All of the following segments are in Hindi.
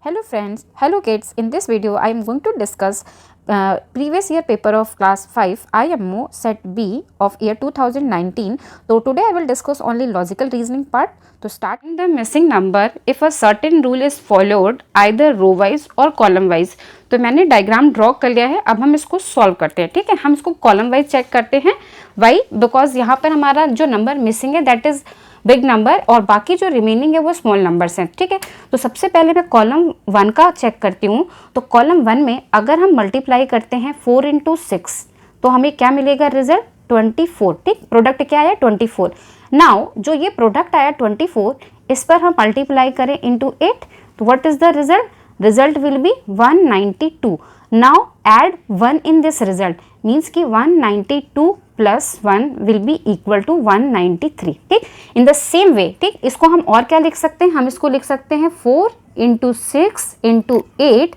Hello friends, hello kids. In this video I am going to discuss previous year paper of class 5 IMO set B of year 2019. So today I will discuss only logical reasoning part. To start the missing number, if a certain rule is followed either row wise or column wise. तो मैंने डायग्राम ड्रॉ कर लिया है, अब हम इसको सॉल्व करते हैं. ठीक है, हम इसको कॉलम वाइज चेक करते हैं. वाई? बिकॉज यहाँ पर हमारा जो नंबर मिसिंग है दैट इज बिग नंबर और बाकी जो रिमेनिंग है वो स्मॉल नंबर्स हैं. ठीक है, तो सबसे पहले मैं कॉलम 1 का चेक करती हूँ. तो कॉलम 1 में अगर हम मल्टीप्लाई करते हैं 4 × 6 तो हमें क्या मिलेगा रिजल्ट 24. ठीक, प्रोडक्ट क्या आया 24. नाउ जो ये प्रोडक्ट आया 24 इस पर हम मल्टीप्लाई करें इंटू 8 तो what is the result? Result will be 192. Now add 1 in this result means कि 192 plus 1 will be equal to 193. ठीक, इन द सेम वे. ठीक, इसको हम और क्या लिख सकते हैं? हम इसको लिख सकते हैं 4 × 6 × 8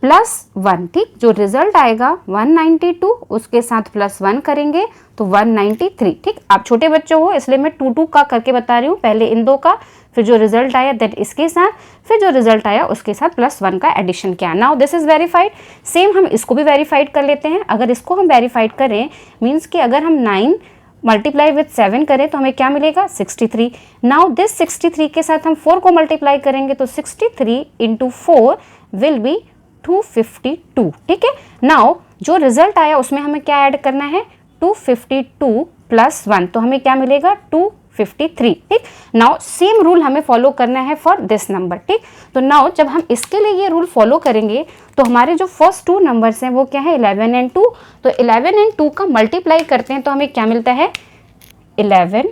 प्लस 1. ठीक, जो रिजल्ट आएगा 192 उसके साथ प्लस 1 करेंगे तो 193. ठीक, आप छोटे बच्चे हो इसलिए मैं 2 का करके बता रही हूँ. पहले इन दो का, फिर जो रिजल्ट आया दैट इसके साथ, फिर जो रिजल्ट आया उसके साथ प्लस 1 का एडिशन किया. Now this is verified. Same हम इसको भी वेरीफाइड कर लेते हैं. अगर इसको हम वेरीफाइड करें मीन्स कि अगर हम 9 मल्टीप्लाई विथ 7 करें तो हमें क्या मिलेगा 63. नाउ दिस 63 के साथ हम 4 को मल्टीप्लाई करेंगे तो 63 × 4 विल बी 252. ठीक है, नाउ जो रिजल्ट आया उसमें हमें क्या ऐड करना है 252 प्लस 1 तो हमें क्या मिलेगा 253. ठीक, नाउ सेम रूल हमें फॉलो करना है फॉर दिस नंबर. ठीक, तो नाउ जब हम इसके लिए ये रूल फॉलो करेंगे तो हमारे जो फर्स्ट 2 नंबर्स हैं वो क्या है 11 और 2. तो 11 और 2 का मल्टीप्लाई करते हैं तो हमें क्या मिलता है 11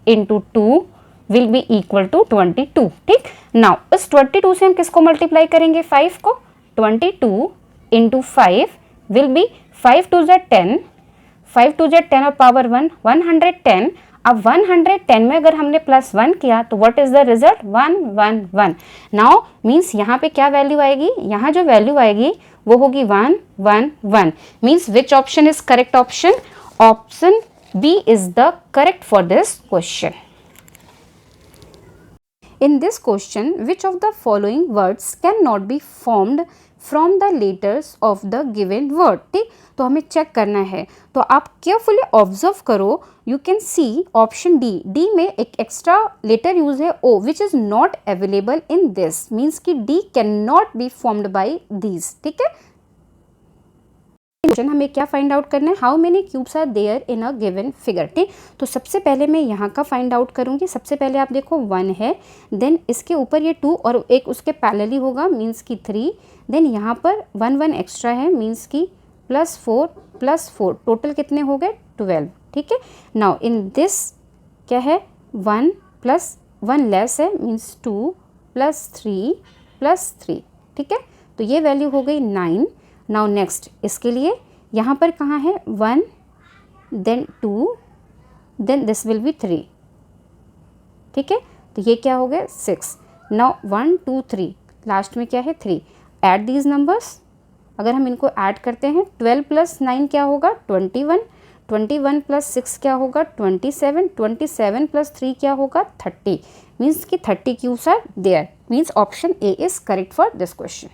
× 2 विल बी इक्वल टू 22. ठीक, नाउ इस 22 से हम किसको मल्टीप्लाई करेंगे 5 को. 22 × 5 विल बी 5 × 10, 5 × 10 और पावर 1 110. अब 110 में अगर हमने प्लस 1 किया तो what is the result 111. Now means यहाँ पे क्या वैल्यू आएगी, यहाँ जो वैल्यू आएगी वो होगी 111. Means which option is correct option? Option B is the correct for this question. In this question, which of the following words cannot be formed from the letters of the given word? ठीक, तो हमें चेक करना है. तो आप केयरफुली ऑब्जर्व करो. You can see option D. D में एक एक्स्ट्रा लेटर यूज है O which is not available in this. Means कि D can not be formed by these. ठीक है, हमें क्या फाइंड आउट करना है how many cubes are there in a given figure. ठीक, तो सबसे पहले मैं यहाँ का फाइंड आउट करूँगी. सबसे पहले आप देखो 1 है, देन इसके ऊपर ये 2 और एक उसके पैरेलली होगा मीन्स की 3. देन यहाँ पर 1 एक्स्ट्रा है मीन्स की +4 +4 टोटल कितने हो गए 12. ठीक है, नाउ इन दिस क्या है 1 + 1 लेस है मीन्स 2 + 3 + 3. ठीक है, तो ये वैल्यू हो गई 9. नाउ नेक्स्ट इसके लिए यहाँ पर कहाँ है 1 then 2 then this will be 3. ठीक है, तो ये क्या हो गया 6. नाउ 1 2 3 लास्ट में क्या है 3. Add these numbers. अगर हम इनको ऐड करते हैं 12 + 9 क्या होगा 21, 21 + 6 क्या होगा 27, 27 + 3 क्या होगा 30. मीन्स कि 30 cubes are there. Means option A is correct for this question.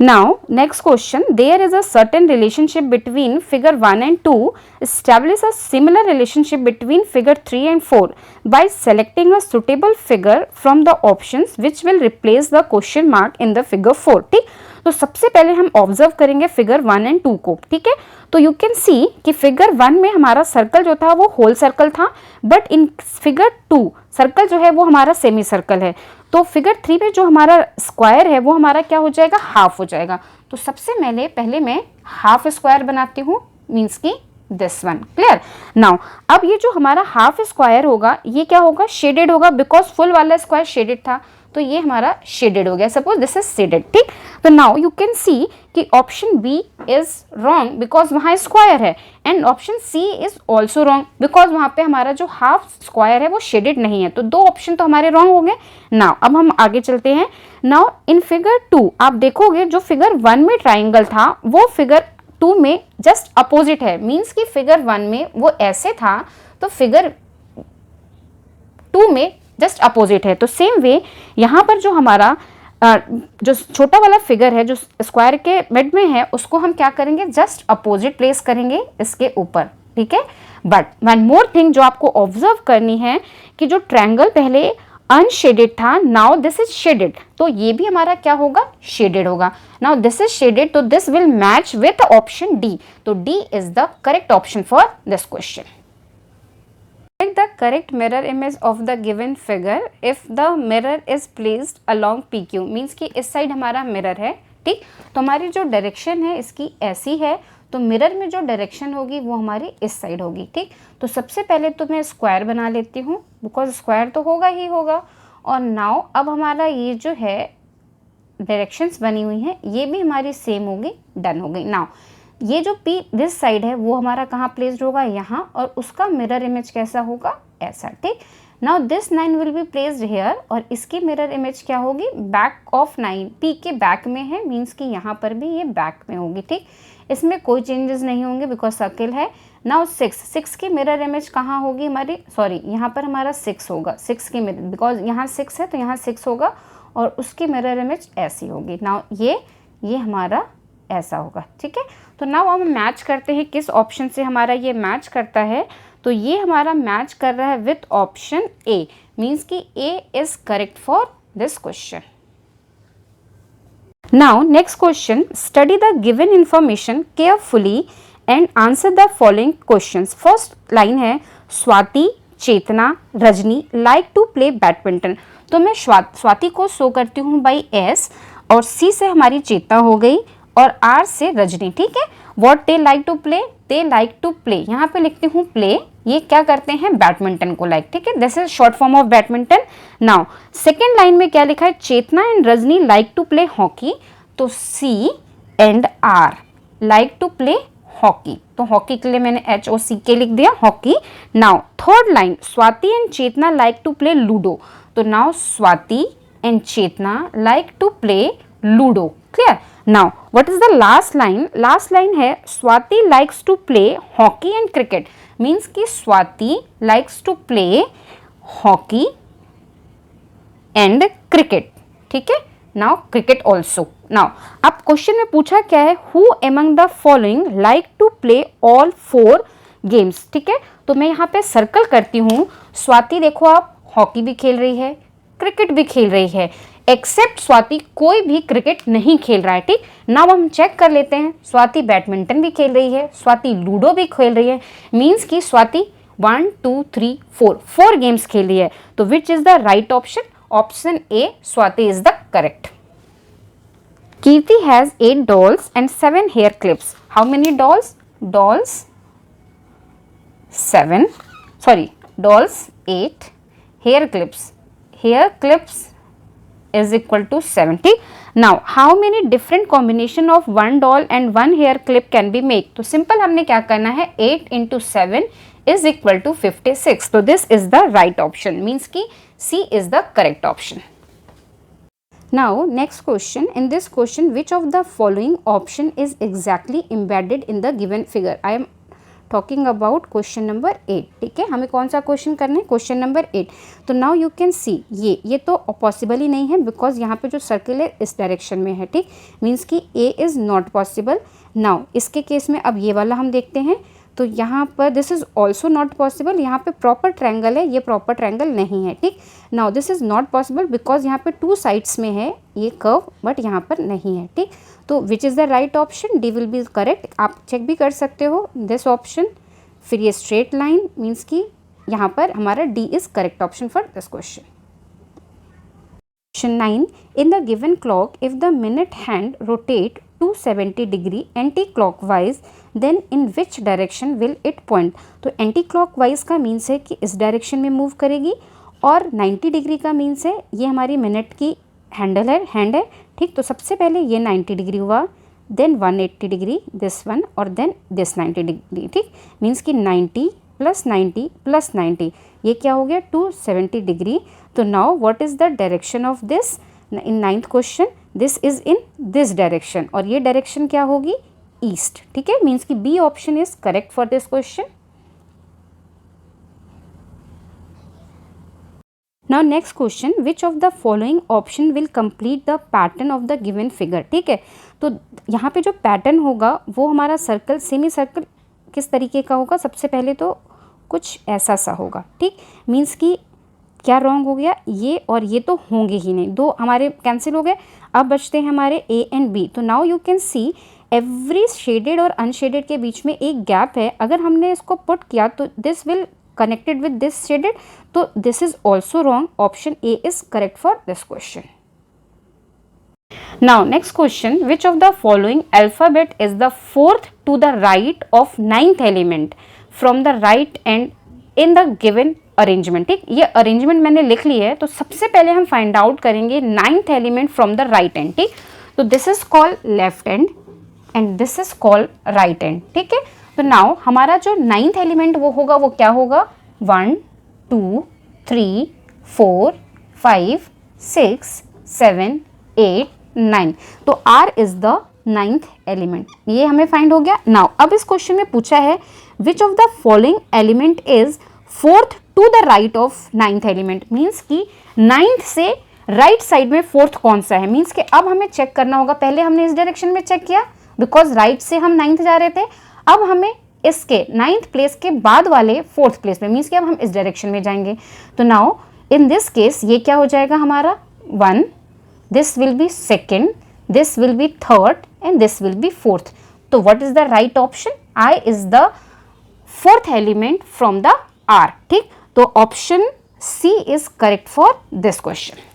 Now next question, there is a certain relationship between figure 1 and 2. Establish a similar relationship between figure 3 and 4 by selecting a suitable figure from the options which will replace the question mark in the figure 4. ठीक, तो सबसे पहले हम ऑब्जर्व करेंगे फिगर 1 एंड 2 को. ठीक है, तो यू कैन सी कि फिगर 1 में हमारा सर्कल जो था वो होल सर्कल था, बट इन फिगर 2 सर्कल जो है वो हमारा सेमी सर्कल है. तो फिगर 3 में जो हमारा स्क्वायर है वो हमारा क्या हो जाएगा हाफ हो जाएगा. तो सबसे पहले मैं हाफ स्क्वायर बनाती हूँ मीन्स की दिस वन. क्लियर? नाउ अब ये जो हमारा हाफ स्क्वायर होगा ये क्या होगा शेडेड होगा बिकॉज फुल वाला स्क्वायर शेडेड था तो ये हमारा शेडेड हो गया. Suppose this is shaded. ठीक, तो नाउ यू कैन सी कि option B is wrong because वहाँ स्क्वायर है and option C is also wrong because वहाँ पे हमारा जो हाफ स्क्वायर है वो शेडेड नहीं है. तो 2 ऑप्शन तो हमारे रॉन्ग हो गए. नाउ अब हम आगे चलते हैं. नाउ इन फिगर 2 आप देखोगे जो फिगर 1 में ट्राइंगल था वो फिगर 2 में जस्ट अपोजिट है. मीन्स कि फिगर 1 में वो ऐसे था तो फिगर 2 में जस्ट अपोजिट है। तो सेम वे यहाँ पर जो हमारा जो छोटा वाला फिगर है जो स्क्वायर के मिड में है उसको हम क्या करेंगे, जस्ट अपोजिट प्लेस करेंगे इसके ऊपर, ठीक है। बट वन मोर थिंग जो आपको ऑब्जर्व करनी है कि जो ट्रायंगल पहले अनशेडेड था, नाउ दिस इज शेडेड, तो ये भी हमारा क्या होगा, शेडेड होगा। नाउ दिस इज शेडेड, तो this will match with option D, तो D is the correct option for this question. Take the correct mirror image of the given figure if the mirror is placed along PQ, means कि इस साइड हमारा मिरर है, ठीक। तो हमारी जो डायरेक्शन है इसकी ऐसी है, तो मिरर में जो डायरेक्शन होगी वो हमारी इस साइड होगी, ठीक। तो सबसे पहले तो मैं स्क्वायर बना लेती हूँ, बिकॉज स्क्वायर तो होगा ही होगा। और नाउ अब हमारा ये जो है डायरेक्शंस बनी हुई हैं ये भी हमारी सेम होगी, डन हो गई। नाउ ये जो P दिस साइड है वो हमारा कहाँ प्लेस्ड होगा, यहाँ, और उसका मिरर इमेज कैसा होगा, ऐसा, ठीक। Now this 9 will be placed here, और इसकी मिरर इमेज क्या होगी, बैक ऑफ 9, P के बैक में है, मीन्स कि यहाँ पर भी ये बैक में होगी, ठीक। इसमें कोई चेंजेस नहीं होंगे बिकॉज सर्किल है। नाउ 6 की मिरर इमेज कहाँ होगी हमारी, सॉरी यहाँ पर हमारा 6 होगा, 6 की मिरर, बिकॉज यहाँ 6 है तो यहाँ 6 होगा, और उसकी मिरर इमेज ऐसी होगी। नाउ ये हमारा ऐसा होगा, ठीक है। तो नाउ हम मैच करते हैं किस ऑप्शन से हमारा ये मैच करता है, तो ये हमारा मैच कर रहा है विथ ऑप्शन ए, मीन्स कि A is correct for this question. Now next question, study the given information carefully and answer the following questions. First line है Swati, Chetna, Rajni like to play badminton. तो मैं स्वाति को शो करती हूँ बाई एस, और सी से हमारी चेतना हो गई, और आर से रजनी, ठीक है। What they like to play, they like to play, यहाँ पे लिखती हूँ प्ले, ये क्या करते हैं, बैडमिंटन को लाइक, ठीक है। This is short form of badminton. Now second line में क्या लिखा है, Chetna and Rajni like to play hockey, तो C and R like to play hockey, तो हॉकी के लिए मैंने HOCK लिख दिया, hockey. Now third line, Swati and Chetna like to play ludo, तो now Swati and Chetna like to play ludo, clear. Now what is the last line, last line है Swati likes to play hockey and cricket, means कि Swati likes to play hockey and cricket, ठीक है। Now cricket also. नाउ अब क्वेश्चन में पूछा क्या है, who among the following like to play all 4 games, ठीक है। तो मैं यहाँ पे सर्कल करती हूँ, स्वाति देखो आप हॉकी भी खेल रही है, क्रिकेट भी खेल रही है, एक्सेप्ट स्वाति कोई भी क्रिकेट नहीं खेल रहा है, ठीक। नाउ हम चेक कर लेते हैं, स्वाति बैडमिंटन भी खेल रही है, स्वाति लूडो भी खेल रही है, मीन्स कि स्वाति 1 2 3 4 गेम्स खेल रही है, तो which is the right option, option A, Swati is the correct. Kirti has 8 dolls and 7 hair clips. How many dolls? Dolls 7, sorry, dolls 8, hair clips is equal to 70. Now how many different combination of one doll and one hair clip can be made? तो simple हमने क्या करना है, 8 into 7 is equal to 56. So this is the right option, means कि C is the correct option. Now next question, in this question which of the following option is exactly embedded in the given figure? I am talking about question number 8, ठीक है। हमें कौन सा क्वेश्चन करना है, क्वेश्चन नंबर 8। तो नाउ यू कैन सी ये तो पॉसिबल ही नहीं है, बिकॉज यहाँ पे जो सर्किल है इस डायरेक्शन में है, ठीक, मीन्स कि A is not possible. Now इसके केस में अब ये वाला हम देखते हैं, तो यहाँ पर this is also not possible, यहाँ पे प्रॉपर ट्रायंगल है, ये प्रॉपर ट्रायंगल नहीं है, ठीक। Now this is not possible because यहाँ पे 2 साइड्स में है ये कर्व, बट यहाँ पर नहीं है, ठीक। तो which is the right option, D will be correct. आप चेक भी कर सकते हो दिस ऑप्शन। फिर ये स्ट्रेट लाइन, मीन्स कि यहाँ पर हमारा D is correct option for this question. Question 9. In the given clock, if the minute hand rotate 270 degree anti-clockwise, then in which direction will it point? तो anti-clockwise का मीन्स है कि इस डायरेक्शन में मूव करेगी, और 90 डिग्री का मीन्स है ये हमारी मिनट की हैंड है, ठीक। तो सबसे पहले ये 90 डिग्री हुआ, देन 180 डिग्री दिस वन, और देन दिस 90 डिग्री, ठीक। मीन्स कि 90 + 90 + 90, ये क्या हो गया, 270 डिग्री। तो now what is the direction of this, in 9th question this is in this direction, और ये डायरेक्शन क्या होगी, ईस्ट, ठीक है। मीन्स कि B option is correct for this question. Now next question, which of the following option will complete the pattern of the given figure. ठीक है, तो यहाँ पे जो पैटर्न होगा वो हमारा सर्कल, सेमी सर्कल किस तरीके का होगा, सबसे पहले तो कुछ ऐसा सा होगा। ठीक, मीन्स कि क्या रॉन्ग हो गया, ये और ये तो होंगे ही नहीं, दो हमारे कैंसिल हो गए, अब बचते हैं हमारे ए एंड बी। तो now you can see every shaded और अनशेडेड के बीच में एक गैप है, अगर हमने इसको पुट किया तो this will connected with this shaded, so this is also wrong. Option A is correct for this question. Now next question, which of the following alphabet is the fourth to the right of ninth element from the right end in the given arrangement। ठीक, ये अरेंजमेंट मैंने लिख ली है, तो सबसे पहले हम फाइंड आउट करेंगे ninth element from the right and. ठीक, तो this is called left and and this is called right and. ठीक है, तो नाउ हमारा जो नाइन्थ एलिमेंट वो होगा, वो क्या होगा, 1 2 3 4 5 6 7 8 9, तो R is the ninth element, ये हमें फाइंड हो गया। नाउ अब इस क्वेश्चन में पूछा है which of the following element is fourth to the right of ninth element, means कि नाइन्थ से राइट साइड में फोर्थ कौन सा है। मीन्स कि अब हमें चेक करना होगा, पहले हमने इस डायरेक्शन में चेक किया बिकॉज राइट से हम नाइन्थ जा रहे थे, अब हमें इसके नाइन्थ प्लेस के बाद वाले फोर्थ प्लेस में, मीन्स कि अब हम इस डायरेक्शन में जाएंगे। तो नाउ इन दिस केस ये क्या हो जाएगा हमारा 1, this will be second, this will be third and this will be fourth. तो what is the right option, I is the fourth element from the R. ठीक, तो option C is correct for this question.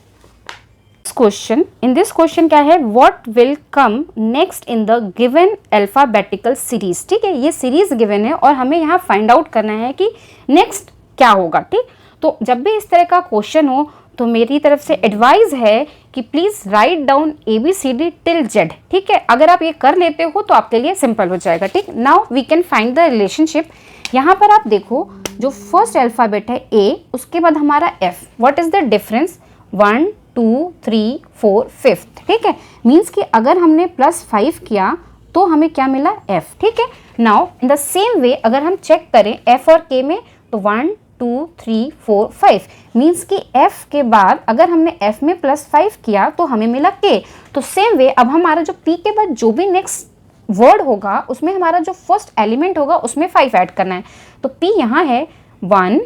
Question, in this question क्या है, what will come next in the given alphabetical series. ठीक है, ये सीरीज गिवन है और हमें यहाँ फाइंड आउट करना है कि नेक्स्ट क्या होगा। ठीक, तो जब भी इस तरह का क्वेश्चन हो तो मेरी तरफ से एडवाइस है कि please write down ABCD till Z। ठीक है, अगर आप ये कर लेते हो तो आपके लिए सिंपल हो जाएगा। ठीक, now we can find the relationship. यहाँ पर आप देखो जो फर्स्ट अल्फाबेट है A, उसके बाद हमारा F, what is the difference, 1 2 3 4 5th। ठीक है, मीन्स कि अगर हमने +5 किया तो हमें क्या मिला, F। ठीक है, now in the same way अगर हम चेक करें F और K में, तो 1 2 3 4 5, मीन्स कि F के बाद अगर हमने F में +5 किया तो हमें मिला K। तो सेम वे अब हमारा जो P के बाद जो भी नेक्स्ट वर्ड होगा उसमें हमारा जो फर्स्ट एलिमेंट होगा उसमें 5 ऐड करना है। तो P यहाँ है 1,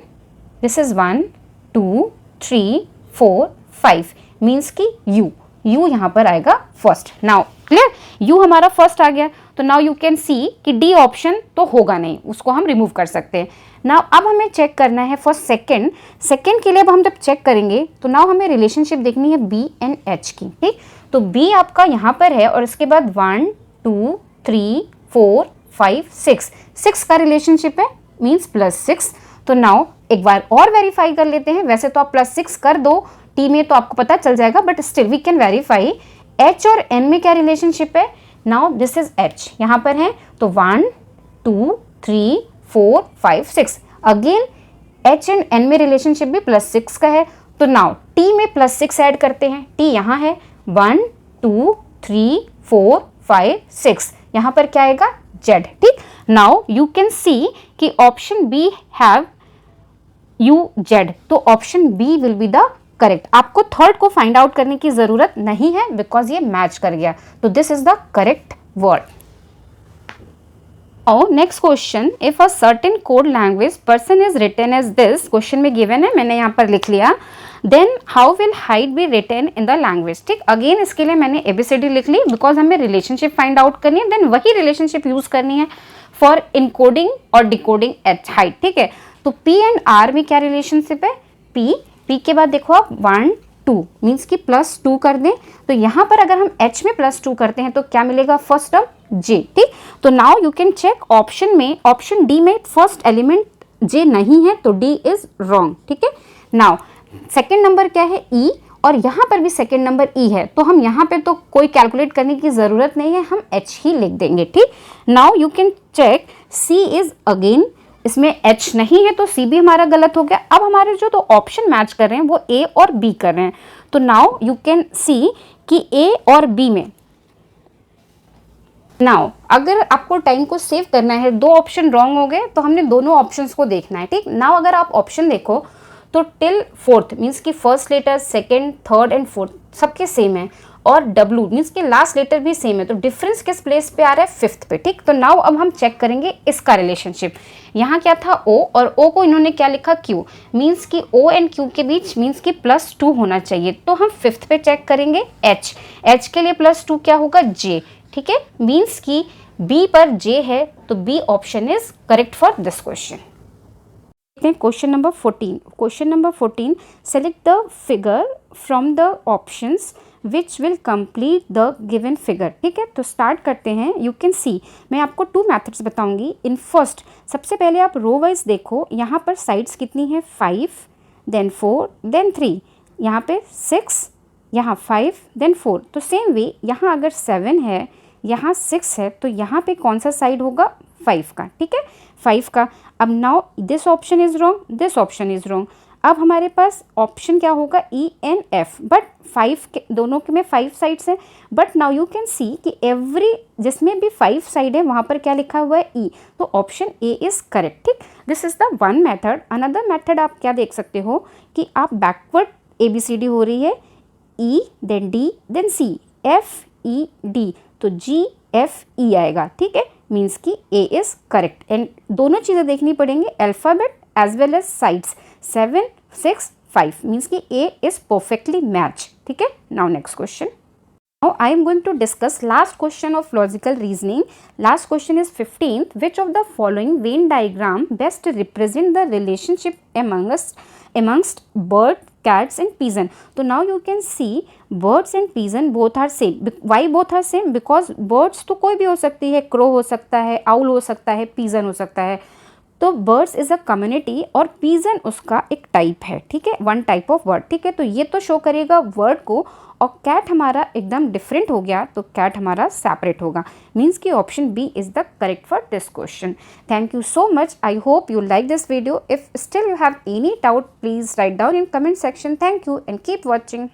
दिस इज 1 2 3 4 5, मीन्स कि U यहाँ पर आएगा फर्स्ट। नाउ क्लियर, U हमारा फर्स्ट आ गया, तो नाउ यू कैन सी कि D ऑप्शन तो होगा नहीं, उसको हम रिमूव कर सकते हैं। नाउ अब हमें चेक करना है फॉर सेकेंड के लिए। अब हम जब चेक करेंगे तो नाउ हमें रिलेशनशिप देखनी है B एंड H की। ठीक, तो B आपका यहाँ पर है और इसके बाद 1 2 3 4 5 6 का रिलेशनशिप है, मीन्स +6। तो नाउ एक बार और वेरीफाई कर लेते हैं, वैसे तो आप +6 कर दो T में तो आपको पता चल जाएगा, but still we can verify. H और N में क्या रिलेशनशिप है, नाउ दिस इज H यहाँ पर है, तो 1 2 3 4 5 6, अगेन H एंड N में रिलेशनशिप भी +6 का है। तो नाउ T में +6 ऐड करते हैं, T यहाँ है 1 2 3 4 5 6, यहाँ पर क्या आएगा, Z। ठीक, नाउ यू कैन सी कि ऑप्शन B हैव UZ, तो option B will be the correct. आपको थर्ड को फाइंड आउट करने की जरूरत नहीं है बिकॉज ये मैच कर गया, तो this is the correct word. और next question, if a certain code language person is written as this, question में गिवन है, मैंने यहाँ पर लिख लिया, then how will height be written in the language. ठीक, अगेन इसके लिए मैंने ABCD लिख ली बिकॉज हमें रिलेशनशिप फाइंड आउट करनी है, देन वही रिलेशनशिप यूज करनी है फॉर इनकोडिंग और डिकोडिंग एट हाइट। ठीक है, तो P एंड R में क्या रिलेशनशिप है, P के बाद देखो आप 1 2, मीन्स कि +2 कर दें, तो यहाँ पर अगर हम H में +2 करते हैं तो क्या मिलेगा, फर्स्ट टर्म J। ठीक, तो now you can check option में, ऑप्शन D में फर्स्ट एलिमेंट J नहीं है तो D इज रॉन्ग। ठीक है, नाउ सेकेंड नंबर क्या है, E, और यहाँ पर भी सेकेंड नंबर E है, तो हम यहाँ पे तो कोई कैलकुलेट करने की ज़रूरत नहीं है, हम H ही लिख देंगे। ठीक, now you can check C is again, इसमें H नहीं है तो C भी हमारा गलत हो गया। अब हमारे जो तो ऑप्शन मैच कर रहे हैं वो A और B कर रहे हैं, तो नाउ यू कैन सी कि A और B में, नाउ अगर आपको टाइम को सेव करना है, दो ऑप्शन रॉन्ग हो गए तो हमने दोनों ऑप्शंस को देखना है। ठीक, नाउ अगर आप ऑप्शन देखो तो टिल फोर्थ मीन्स कि first letter, second, third and fourth सबके सेम है, और डब्लू मीन्स कि लास्ट लेटर भी सेम है, तो डिफरेंस किस प्लेस पे आ रहा है, फिफ्थ पे। ठीक, तो नाउ अब हम चेक करेंगे इसका रिलेशनशिप। यहाँ क्या था ओ, और ओ को इन्होंने क्या लिखा क्यू, मीन्स कि ओ एंड क्यू के बीच मीन्स कि +2 होना चाहिए, तो हम फिफ्थ पे चेक करेंगे एच, एच के लिए +2 क्या होगा, जे। ठीक है, मीन्स कि बी पर जे है, तो B option is correct for this question. Question number 14। Question number 14, select the figure from the options which will complete the given figure. ठीक है, तो स्टार्ट करते हैं। यू कैन सी, मैं आपको 2 मेथड्स बताऊंगी। इन फर्स्ट, सबसे पहले आप रो वाइज देखो, यहाँ पर साइड्स कितनी है, 5, देन 4, देन 3, यहाँ पे 6, यहाँ 5, देन 4। तो सेम वे यहाँ अगर 7 है, यहाँ 6 है, तो यहाँ पे कौन सा साइड होगा, 5 का। ठीक है, 5 का। अब now this option is wrong, this option is wrong. अब हमारे पास ऑप्शन क्या होगा, ई एन एफ, बट 5 के दोनों के में 5 साइड्स हैं, but now you can see कि एवरी जिसमें भी 5 साइड है वहाँ पर क्या लिखा हुआ है, ई, तो ऑप्शन ए इज करेक्ट। ठीक, this is the one method. Another method आप क्या देख सकते हो कि आप बैकवर्ड ABCD हो रही है, ई देन डी देन सी, एफ ई डी, तो जी एफ ई आएगा। ठीक है, मीन्स कि ए इज करेक्ट। एंड दोनों चीज़ें देखनी पड़ेंगी, alphabet as well as sides, 7, 6, 5, means कि ए इज परफेक्टली मैच। ठीक है, now next question. Now I am going to discuss last question of logical reasoning. Last question is 15th. Which of the following Venn diagram best represent the relationship amongst bird, cats and pigeon? So now you can see birds and pigeon both are same. Why both are same? Because birds तो कोई भी हो सकती है, crow हो सकता है, owl हो सकता है, pigeon हो सकता है, तो बर्ड्स इज़ अ कम्युनिटी और पीजन उसका एक टाइप है। ठीक है, वन टाइप ऑफ वर्ड। ठीक है, तो ये तो शो करेगा वर्ड को, और कैट हमारा एकदम डिफरेंट हो गया, तो कैट हमारा सेपरेट होगा, मीन्स कि option B is the correct for this question. Thank you so much, I hope you like this video. If still you have any doubt, please write down in comment section. Thank you and keep watching.